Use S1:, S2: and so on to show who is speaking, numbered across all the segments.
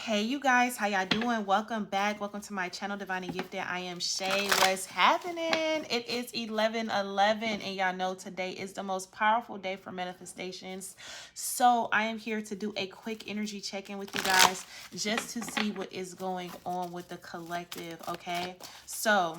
S1: Hey you guys, how y'all doing? Welcome back. Welcome to my channel, Divine and Gifted. I am Shay. What's happening? It is 11:11, and y'all know today is the most powerful day for manifestations. So I am here to do a quick energy check-in with you guys just to see what is going on with the collective. Okay, so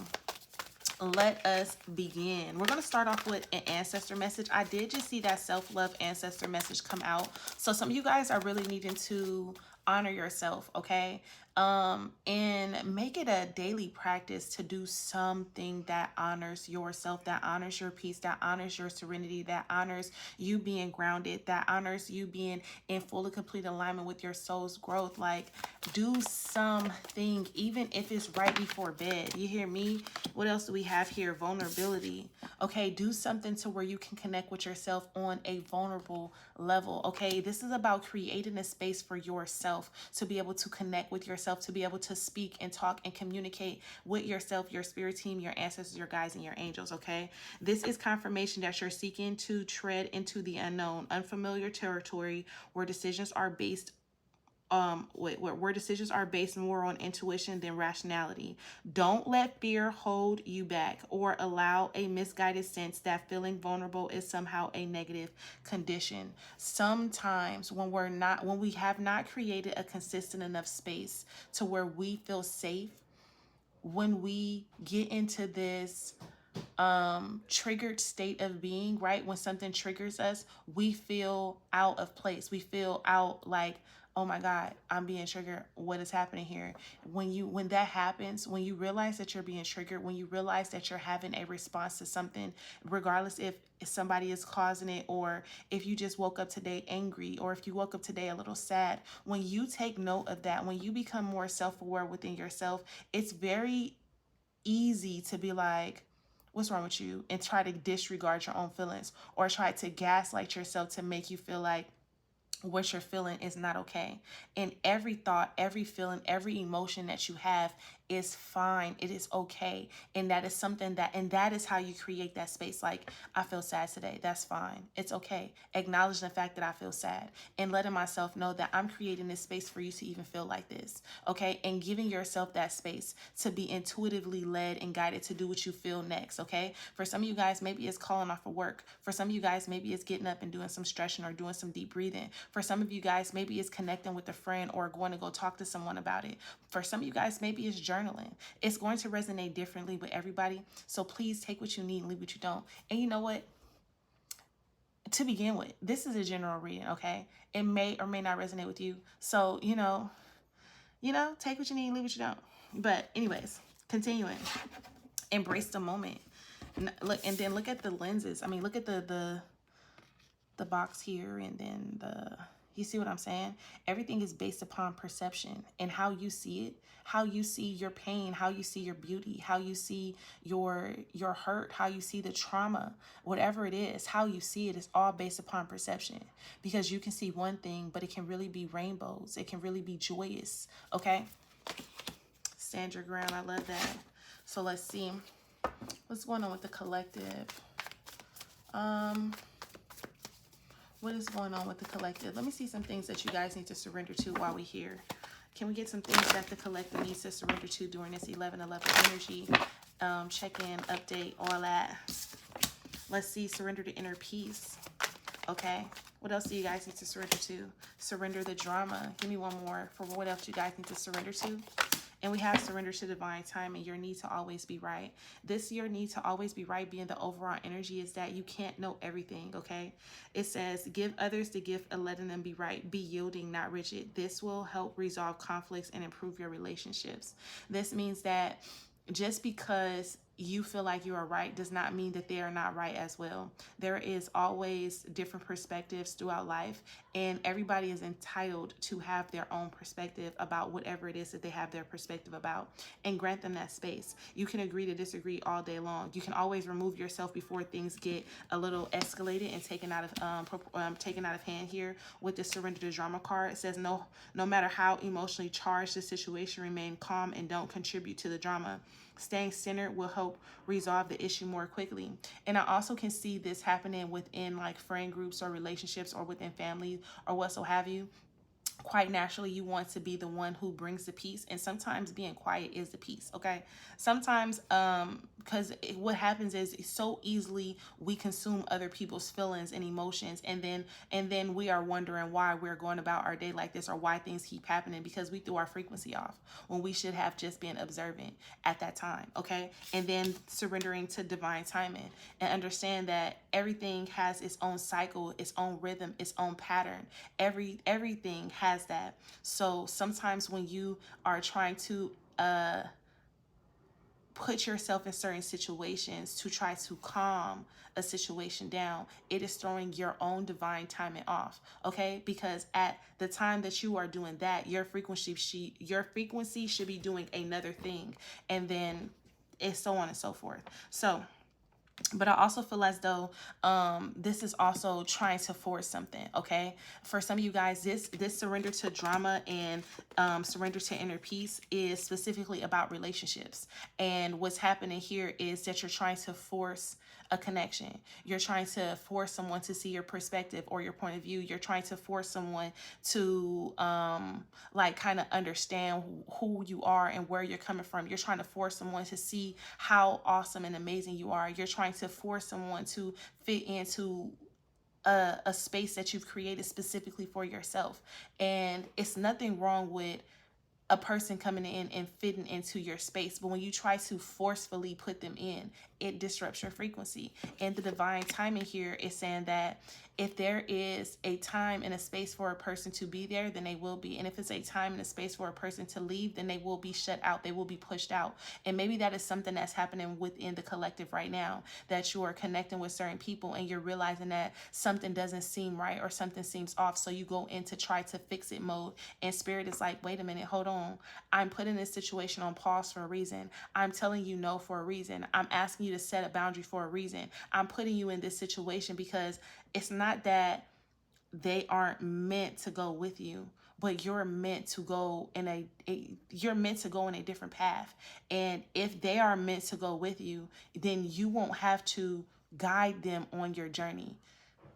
S1: let us begin. We're going to start off with an ancestor message. I did just see that self-love ancestor message come out. So some of you guys are really needing to honor yourself, okay? And make it a daily practice to do something that honors yourself, that honors your peace, that honors your serenity, that honors you being grounded, that honors you being in full and complete alignment with your soul's growth. Like, do something, even if it's right before bed. You hear me? What else do we have here? Vulnerability. Okay, do something to where you can connect with yourself on a vulnerable level. Okay, this is about creating a space for yourself to be able to connect with yourself, to be able to speak and talk and communicate with yourself, your spirit team, your ancestors, your guides, and your angels. Okay, this is confirmation that you're seeking to tread into the unknown, unfamiliar territory where decisions are based where decisions are based more on intuition than rationality. Don't let fear hold you back or allow a misguided sense that feeling vulnerable is somehow a negative condition. Sometimes when we have not created a consistent enough space to where we feel safe, when we get into this triggered state of being, right? When something triggers us, we feel out of place. We feel out like, oh my God, I'm being triggered. What is happening here? When that happens, when you realize that you're being triggered, when you realize that you're having a response to something, regardless if somebody is causing it, or if you just woke up today angry, or if you woke up today a little sad, when you take note of that, when you become more self-aware within yourself, it's very easy to be like, what's wrong with you? And try to disregard your own feelings, or try to gaslight yourself to make you feel like what you're feeling is not okay. And every thought, every feeling, every emotion that you have is fine. It is okay. And that is something and that is how you create that space. Like, I feel sad today. That's fine. It's okay. Acknowledge the fact that I feel sad and letting myself know that I'm creating this space for you to even feel like this. Okay. And giving yourself that space to be intuitively led and guided to do what you feel next. Okay. For some of you guys, maybe it's calling off of work. For some of you guys, maybe it's getting up and doing some stretching or doing some deep breathing. For some of you guys, maybe it's connecting with a friend or going to go talk to someone about it. For some of you guys, maybe it's journaling. It's going to resonate differently with everybody. So please take what you need and leave what you don't. And you know what? To begin with, this is a general reading, okay? It may or may not resonate with you. So, take what you need and leave what you don't. But anyways, continuing. Embrace the moment. And then look at the lenses. I mean, look at the box here, and then you see what I'm saying? Everything is based upon perception and how you see it, how you see your pain, how you see your beauty, how you see your hurt, how you see the trauma, whatever it is, how you see it is all based upon perception. Because you can see one thing, but it can really be rainbows. It can really be joyous. Okay? Stand your ground. I love that. So let's see. What's going on with the collective? What is going on with the collective? Let me see some things that you guys need to surrender to while we're here. Can we get some things that the collective needs to surrender to during this 11/11 energy? Check-in, update, all that. Let's see, surrender to inner peace. Okay. What else do you guys need to surrender to? Surrender the drama. Give me one more for what else you guys need to surrender to. And we have surrender to divine time and your need to always be right. This your need to always be right being the overall energy is that you can't know everything, okay? It says, give others the gift of letting them be right. Be yielding, not rigid. This will help resolve conflicts and improve your relationships. This means that just because you feel like you are right does not mean that they are not right as well. There is always different perspectives throughout life, and everybody is entitled to have their own perspective about whatever it is that they have their perspective about, and grant them that space. You can agree to disagree all day long. You can always remove yourself before things get a little escalated and taken out of hand. Here with the surrender to drama card, it says no matter how emotionally charged the situation, remain calm and don't contribute to the drama. Staying centered will help resolve the issue more quickly. And I also can see this happening within like friend groups or relationships or within family or what so have you. quite naturally you want to be the one who brings the peace, and sometimes being quiet is the peace. Okay, sometimes because what happens is so easily we consume other people's feelings and emotions, and then we are wondering why we're going about our day like this, or why things keep happening, because we threw our frequency off when we should have just been observant at that time. Okay, and then surrendering to divine timing and understand that everything has its own cycle, its own rhythm, its own pattern. Everything has that. So sometimes when you are trying to put yourself in certain situations to try to calm a situation down, it is throwing your own divine timing off. Okay, because at the time that you are doing that, your frequency should be doing another thing, and then it's so on and so forth. So but I also feel as though this is also trying to force something. Okay, for some of you guys, this surrender to drama and surrender to inner peace is specifically about relationships. And what's happening here is that you're trying to force a connection. You're trying to force someone to see your perspective or your point of view. You're trying to force someone to like kind of understand who you are and where you're coming from. You're trying to force someone to see how awesome and amazing you are. You're trying to force someone to fit into a space that you've created specifically for yourself. And it's nothing wrong with a person coming in and fitting into your space, but when you try to forcefully put them in, it disrupts your frequency. And the divine timing here is saying that if there is a time and a space for a person to be there, then they will be. And if it's a time and a space for a person to leave, then they will be shut out. They will be pushed out. And maybe that is something that's happening within the collective right now, that you are connecting with certain people and you're realizing that something doesn't seem right or something seems off. So you go into try to fix it mode, and spirit is like, wait a minute, hold on. I'm putting this situation on pause for a reason. I'm telling you no for a reason. I'm asking you to set a boundary for a reason. I'm putting you in this situation because it's not that they aren't meant to go with you, but you're meant to go in you're meant to go in a different path. And if they are meant to go with you, then you won't have to guide them on your journey.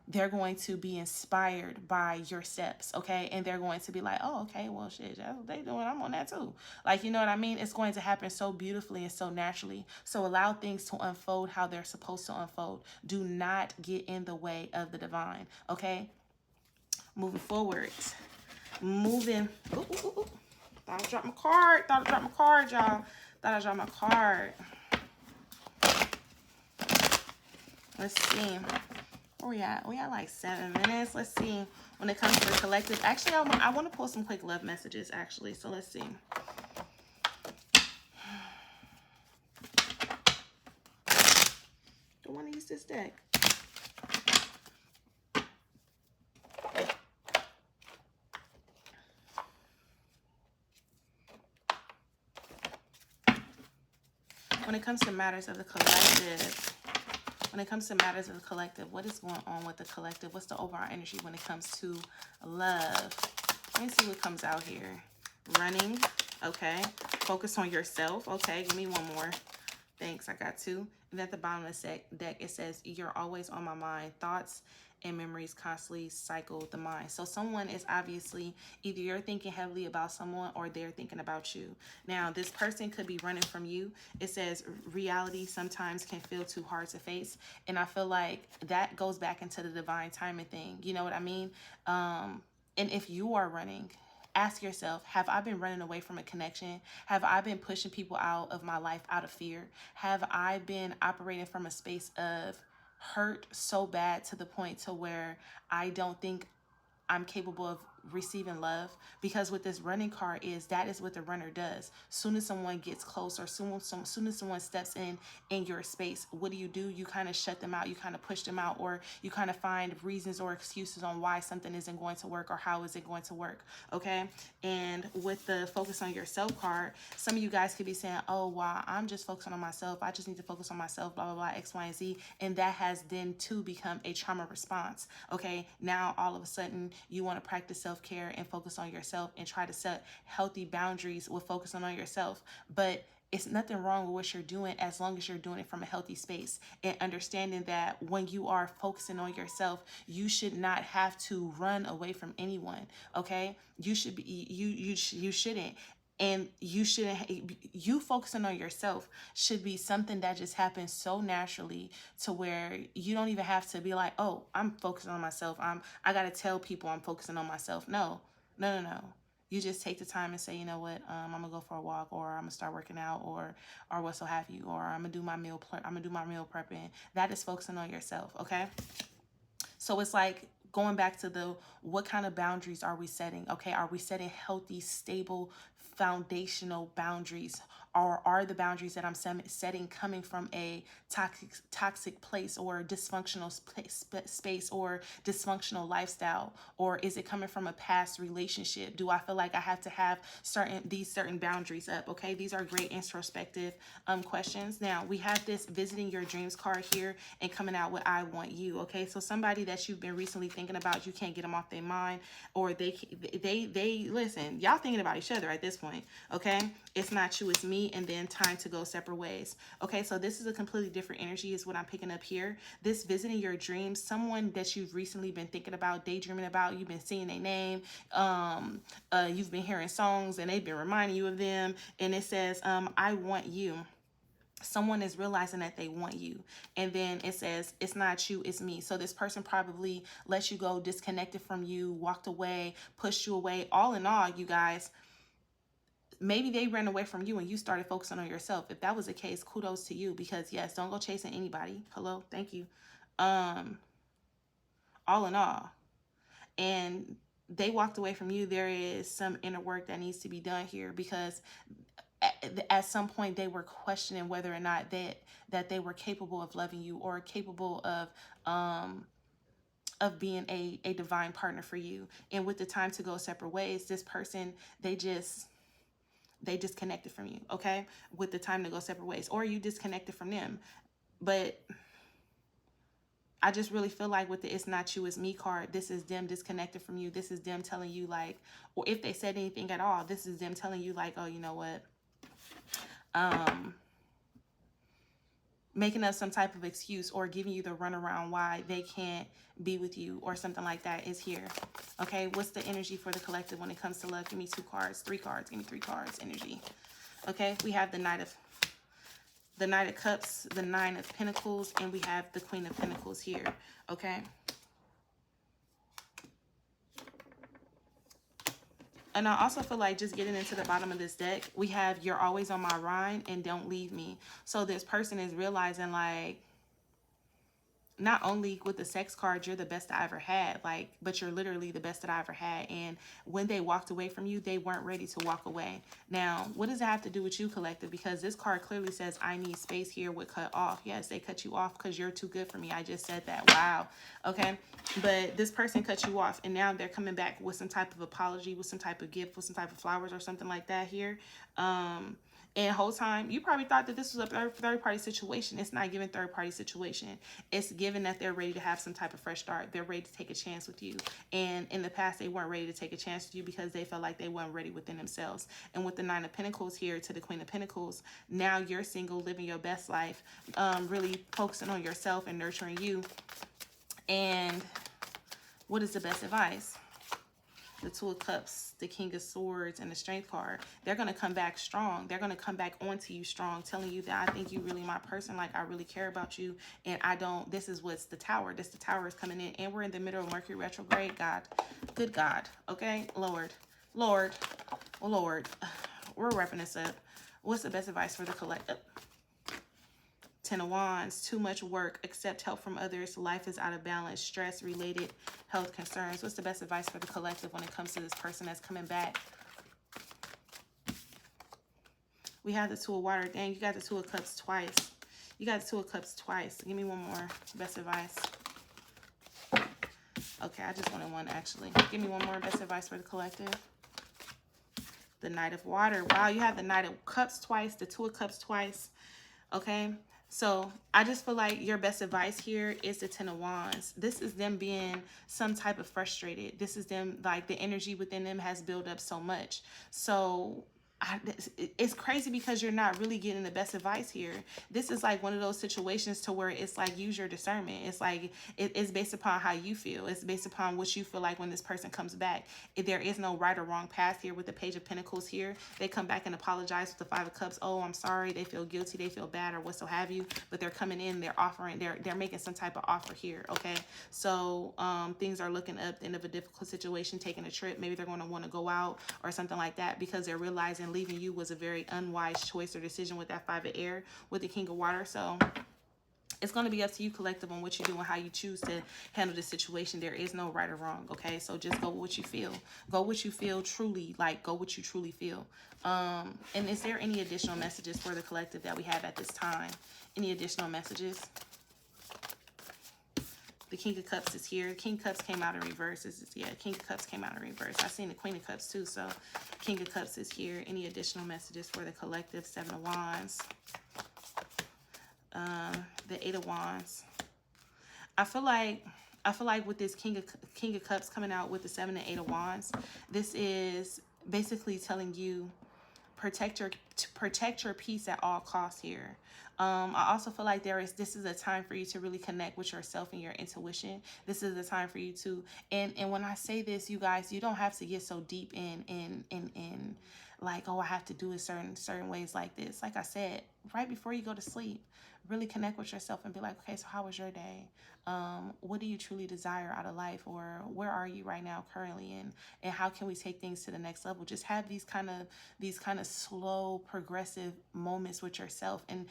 S1: They're going to be inspired by your steps, okay? And they're going to be like, oh, okay, well, shit, that's what they doing. I'm on that too. Like, you know what I mean? It's going to happen so beautifully and so naturally. So allow things to unfold how they're supposed to unfold. Do not get in the way of the divine, okay? Moving forward. Moving. Ooh, ooh, ooh, ooh. Thought I dropped my card. Y'all. Thought I dropped my card. Let's see. Where we at? We at like 7 minutes. Let's see. When it comes to the collective, actually, I want to pull some quick love messages, actually. So let's see. Don't want to use this deck. When it comes to matters of the collective, what is going on with the collective? What's the overall energy when it comes to love? Let me see what comes out here. Running, okay. Focus on yourself, okay. Give me one more. Thanks, I got two. And at the bottom of the deck, it says, you're always on my mind. Thoughts and memories constantly cycle the mind. So someone is obviously, either you're thinking heavily about someone or they're thinking about you. Now, this person could be running from you. It says reality sometimes can feel too hard to face. And I feel like that goes back into the divine timing thing. You know what I mean? And if you are running, ask yourself, have I been running away from a connection? Have I been pushing people out of my life out of fear? Have I been operating from a space of hurt so bad to the point to where I don't think I'm capable of receiving love? Because what this running card is, that is what the runner does. Soon as someone gets close, or soon as someone steps in your space, what do? You kind of shut them out, you kind of push them out, or you kind of find reasons or excuses on why something isn't going to work or how is it going to work, okay? And with the focus on yourself card, some of you guys could be saying, oh, wow, I'm just focusing on myself. I just need to focus on myself, blah, blah, blah, X, Y, and Z. And that has then too become a trauma response, okay? Now, all of a sudden, you want to practice self self-care and focus on yourself and try to set healthy boundaries with focusing on yourself. But it's nothing wrong with what you're doing as long as you're doing it from a healthy space, and understanding that when you are focusing on yourself, you should not have to run away from anyone. Okay, you should be you shouldn't. And you shouldn't, you focusing on yourself should be something that just happens so naturally, to where you don't even have to be like, oh, I'm focusing on myself, I gotta tell people I'm focusing on myself. No, no, no, no. You just take the time and say, you know what, I'm gonna go for a walk, or I'm gonna start working out, or what so have you, or I'm gonna do my meal prepping. That is focusing on yourself. Okay, so it's like going back to the, what kind of boundaries are we setting? Okay, are we setting healthy, stable, foundational boundaries? Or are the boundaries that I'm setting coming from a toxic place, or dysfunctional space, or dysfunctional lifestyle? Or is it coming from a past relationship? Do I feel like I have to have certain boundaries up? Okay, these are great introspective questions. Now we have this visiting your dreams card here and coming out with I want you. Okay, so somebody that you've been recently thinking about, you can't get them off their mind, or they listen, y'all thinking about each other at this point. Okay, it's not you, it's me, and then time to go separate ways. Okay, so this is a completely different energy is what I'm picking up here. This visiting your dreams, someone that you've recently been thinking about, daydreaming about, you've been seeing their name, you've been hearing songs and they've been reminding you of them, and it says I want you. Someone is realizing that they want you, and then it says it's not you, it's me. So this person probably let you go, disconnected from you, walked away, pushed you away. All in all, you guys, maybe they ran away from you and you started focusing on yourself. If that was the case, kudos to you, because yes, don't go chasing anybody. Hello, thank you. All in all, and they walked away from you, there is some inner work that needs to be done here, because at some point they were questioning whether or not that they were capable of loving you, or capable of being a divine partner for you. And with the time to go separate ways, this person, they disconnected from you. Okay, with the time to go separate ways, or you disconnected from them. But I just really feel like with the it's not you, it's me card, this is them disconnected from you. This is them telling you like, or if they said anything at all, this is them telling you like, oh, you know what, making up some type of excuse, or giving you the runaround why they can't be with you, or something like that is here. Okay, what's the energy for the collective when it comes to love? Give me 2 cards, 3 cards, give me 3 cards energy. Okay, we have the Knight of Cups, the 9 of Pentacles, and we have the Queen of Pentacles here. Okay, and I also feel like, just getting into the bottom of this deck, we have you're always on my mind and don't leave me. So this person is realizing like, not only with the sex card, you're the best I ever had, like, but you're literally the best that I ever had. And when they walked away from you, they weren't ready to walk away. Now, what does that have to do with you, collective? Because this card clearly says, I need space here with cut off. Yes, they cut you off because you're too good for me. I just said that. Wow. Okay. But this person cut you off, and now they're coming back with some type of apology, with some type of gift, with some type of flowers or something like that here. And the whole time, you probably thought that this was a third-party situation. It's not giving third-party situation. It's given that they're ready to have some type of fresh start. They're ready to take a chance with you. And in the past, they weren't ready to take a chance with you because they felt like they weren't ready within themselves. And with the 9 of Pentacles here to the Queen of Pentacles, now you're single, living your best life, really focusing on yourself and nurturing you. And what is the best advice? The 2 of Cups, the King of Swords, and the Strength card. They're going to come back strong. They're going to come back onto you strong, telling you that I think you really my person, like I really care about you, and I don't, this is what's the Tower. The Tower is coming in, and we're in the middle of Mercury retrograde. God, good God. Okay, Lord, we're wrapping this up. What's the best advice for the collective? 10 of Wands, too much work, accept help from others, life is out of balance, stress related health concerns. What's the best advice for the collective when it comes to this person that's coming back? We have the 2 of Water. Dang, you got the 2 of Cups twice. You got the 2 of Cups twice. Give me one more best advice. Okay, I just wanted one actually. Give me one more best advice for the collective. The Knight of Water. Wow, you have the Knight of Cups twice, the 2 of Cups twice. Okay, So I just feel like your best advice here is the Ten of Wands. This is them being some type of frustrated. This is them, like, the energy within them has built up so much. So it's crazy because you're not really getting the best advice here. This is like one of those situations to where it's like, use your discernment. It's like it's based upon how you feel. It's based upon what you feel like when this person comes back. If there is no right or wrong path here with the Page of Pentacles here, they come back and apologize with the Five of Cups. Oh, I'm sorry. They feel guilty. They feel bad or what so have you. But they're coming in. They're offering. They're making some type of offer here. Okay, so things are looking up. The end of a difficult situation. Taking a trip. Maybe they're going to want to go out or something like that because they're realizing leaving you was a very unwise choice or decision with that Five of Air with the King of Water. So it's going to be up to you, collective, on what you do and how you choose to handle the situation. There is no right or wrong. Okay, so just go with what you feel. Go what you feel truly. Like, go what you truly feel. And is there any additional messages for the collective that we have at this time? Any additional messages? The King of Cups is here. King of Cups came out in reverse. King of Cups came out in reverse. I've seen the Queen of Cups too. So King of Cups is here. Any additional messages for the collective? Seven of Wands. The Eight of Wands. I feel like with this King of Cups coming out with the Seven and Eight of Wands, this is basically telling you protect your peace at all costs here. I also feel like this is a time for you to really connect with yourself and your intuition. This is a time for you to, and when I say this, you guys, you don't have to get so deep in like, oh, I have to do it certain ways like this. Like I said, right before you go to sleep, really connect with yourself and be like, okay, so how was your day? What do you truly desire out of life, or where are you right now currently, and how can we take things to the next level? Just have these kind of slow, progressive moments with yourself, and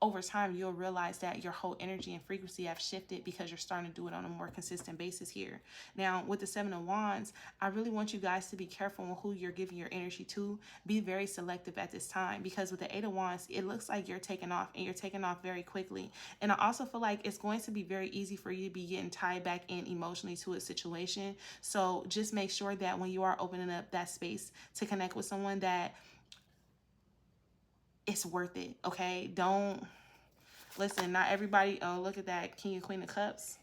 S1: over time, you'll realize that your whole energy and frequency have shifted because you're starting to do it on a more consistent basis here. Now, with the Seven of Wands, I really want you guys to be careful on who you're giving your energy to. Be very selective at this time, because with the Eight of Wands, it looks like you're taking off, and you're taking off very quickly. And I also feel like it's going to be very easy for you to be getting tied back in emotionally to a situation. So just make sure that when you are opening up that space to connect with someone, that it's worth it. Okay, don't listen. Not everybody. Oh, look at that King and Queen of Cups.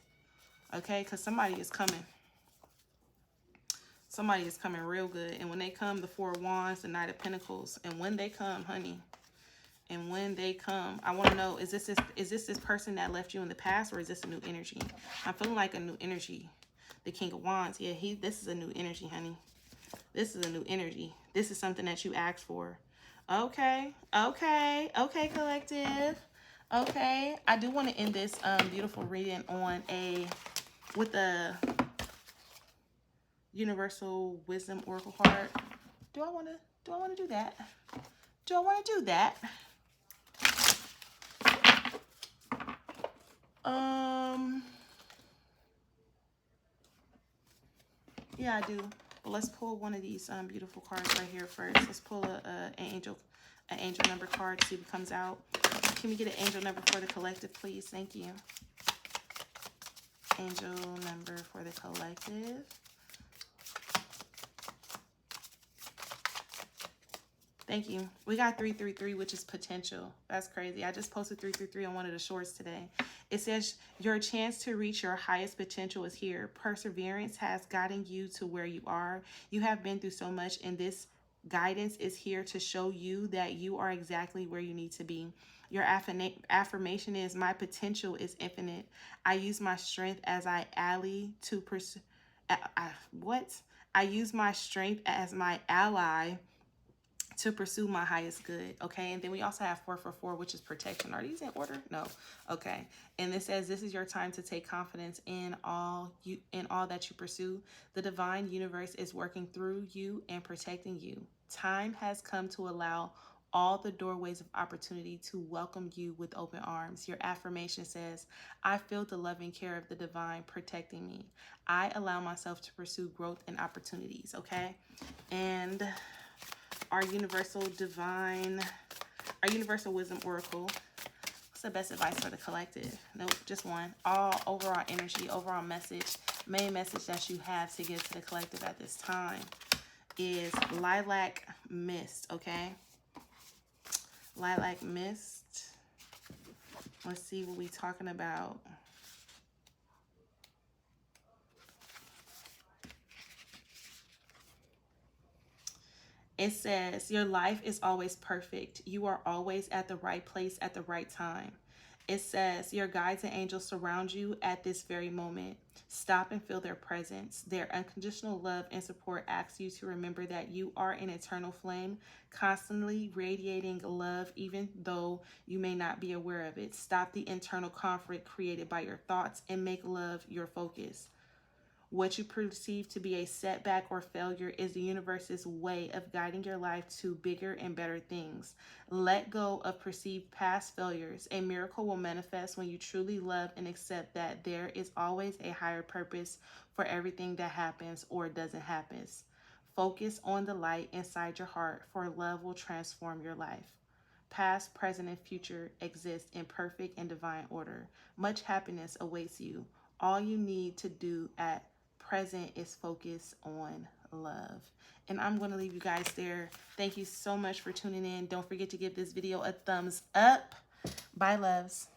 S1: Okay, because somebody is coming. Somebody is coming real good. And when they come, the Four of Wands, the Knight of Pentacles, and when they come, honey, and when they come, I want to know, is this person that left you in the past, or is this a new energy? I'm feeling like a new energy. The King of Wands, yeah, this is a new energy, honey. This is a new energy. This is something that you asked for. Okay, collective. Okay, I do want to end this beautiful reading on with a Universal Wisdom Oracle card. Do I want to do that? Do I want to do that? Yeah, I do. But let's pull one of these beautiful cards right here first. Let's pull an angel number card, see what comes out. Can we get an angel number for the collective, please? Thank you. Angel number for the collective. Thank you. We got 333, which is potential. That's crazy. I just posted 333 on one of the shorts today. It says your chance to reach your highest potential is here. Perseverance has gotten you to where you are. You have been through so much, and this guidance is here to show you that you are exactly where you need to be. Your affirmation is, my potential is infinite. I use my strength as I ally to pursue. I use my strength as my ally to pursue my highest good. Okay, and then we also have 444, which is protection. Are these in order? No. Okay, and it says this is your time to take confidence in all that you pursue. The divine universe is working through you and protecting you. Time has come to allow all the doorways of opportunity to welcome you with open arms. Your affirmation says, I feel the loving care of the divine protecting me. I allow myself to pursue growth and opportunities. Okay, and our Universal Wisdom Oracle. What's the best advice for the collective? Nope, just one. All overall energy, overall message, main message that you have to give to the collective at this time is Lilac Mist, okay? Lilac Mist. Let's see what we talking about. It says, your life is always perfect. You are always at the right place at the right time. It says, your guides and angels surround you at this very moment. Stop and feel their presence. Their unconditional love and support asks you to remember that you are an eternal flame, constantly radiating love, even though you may not be aware of it. Stop the internal conflict created by your thoughts and make love your focus. What you perceive to be a setback or failure is the universe's way of guiding your life to bigger and better things. Let go of perceived past failures. A miracle will manifest when you truly love and accept that there is always a higher purpose for everything that happens or doesn't happen. Focus on the light inside your heart, for love will transform your life. Past, present, and future exist in perfect and divine order. Much happiness awaits you. All you need to do at present is focus on love. And I'm going to leave you guys there. Thank you so much for tuning in. Don't forget to give this video a thumbs up. Bye, loves.